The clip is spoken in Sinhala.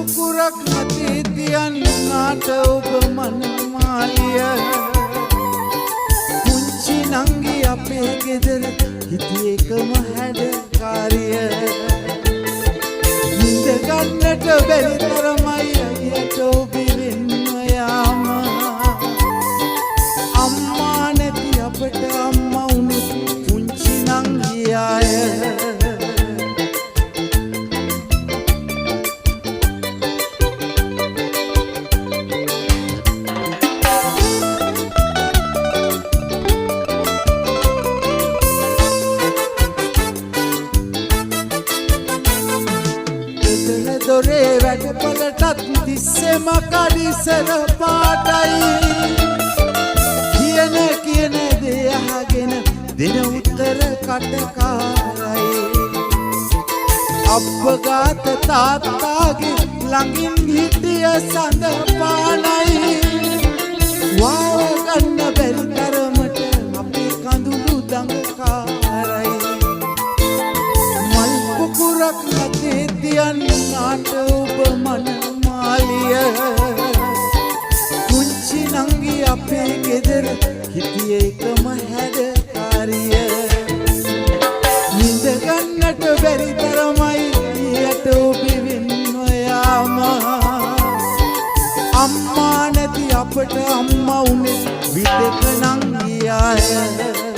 කුකුරක් නැති තියන්නාට ඔබ මනමාලිය පුංචි නංගි අපේ ගෙදර හිටියේ එකම හැඩකාරිය නිඳ ගන්නට බැරි තරමයි අයියට ඔබිරින්ම යාම අම්මා නැති අපට අම්මා උනේ පුංචි නංගියාය දොරේ වැඩපලටත් තිස්සෙම කඩිසර පාටයි කියන දේ අහගෙන දෙන උත්තර කටකාරයි අප්පගාත තාත්තාගේ ළඟින් හිටිය සඳ පානයි වාව ගන්න බැරි තරමට අපේ කඳුළු දඟකාරයි මල් කුකුරක් නැතේ තියන්නාට ඔබ මනමාලිය පුංචි නංගි අපේ ගෙදර හිටියේ එකම හැඩකාරිය නිඳ ගන්නට බැරි තරමයි යට ඔබිරින්ම යාම අම්මා නැති අපට අම්මා උනේ විදක නංගියාය